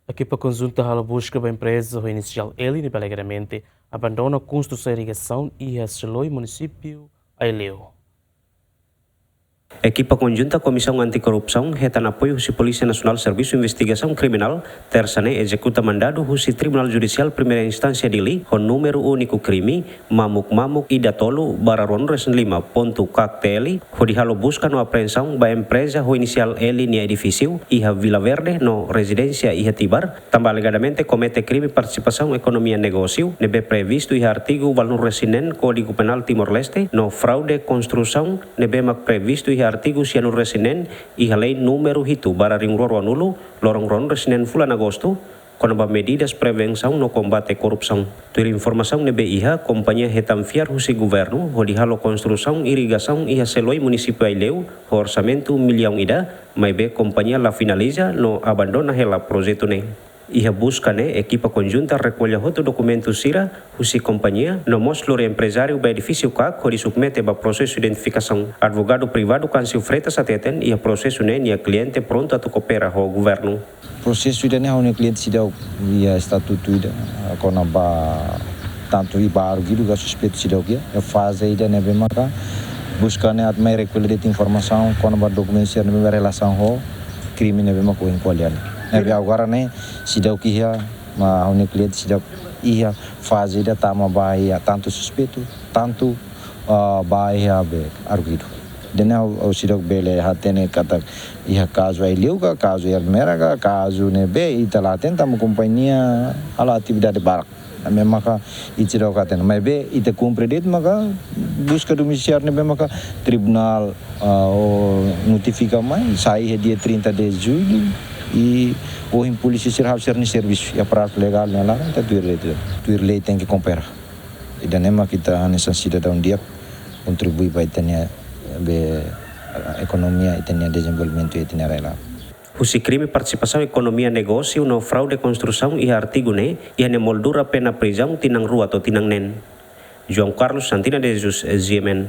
A equipa conjunta hala busca a empresa o inicial ele inegavelmente abandona a construção e irrigação e asselou o município a Eleu. Equipa conjunta Comissão Anticorrupção retan apoio husi Polícia Nacional Serviço Investigação Criminal tersane executa mandado husi Tribunal Judicial Primeira Instância Dili com número único crime mamuk ida tolu bararon resen 5.KTL hodihalo busca no apreensão ba empresa ho inicial L ni edifício iha Vila Verde no residência iha Tibar tambah alegadamente comete crime participação economia negócio nebe previsto iha artigo valor resinen Código Penal Timor-Leste no fraude construção nebe mak previsto iha artigo sianu resinen iha lei número hitu bararing roruanulo lorong resinen bulan Agosto com medidas prevenção no combate corrupção. Tuir informação nebe iha companhia retam fiar husi governo hodihalo construção irrigação iha seloi município Aileu orçamento 1 milhão ida mas be companhia la finaliza no abandona hela projeto ne. Iha busca equipa conjunta recolhe outro documento sira husi companhia no mostra empresário ba edifício CAC hori submete ba processo de identificação advogado privado Cansio Freitas ateten iha processo nia cliente pronto a coopera ho governo. Processo ida ne hone cliente sidau via estatuto ida kona ba tanto i baru gitu ga suspeito sidau kia a fase ida ne maka busca ne atmai recolhe de informação kona ba documento sira ne relação ho crime ne maka ko encolhendo. Nebe agora né sidau kia ma hone cliente sidau ia fase ida tama bahia tanto suspeito tanto bahia be arguido. Dena o sidau bele hatene kata ia caso aí liuga caso ia meraga caso nebe itala tenta uma companhia ala atividade barak memang ka itiro katen mebe ite cumpre det maka busca domiciliar nebe maka tribunal notifica mais sai dia 30 de julho e o polícia será ser no serviço e a prazo legal nela tá tuir lei tem que comprar e dan ema kita necessidade de dia contribui para itania be economia itania desenvolvimento itania rela. Husi crime participação economia negócio no fraude construção e artigo ne ia moldura pena prisão tinang rua atau tinang nen. João Carlos Santina de Jesus GMN.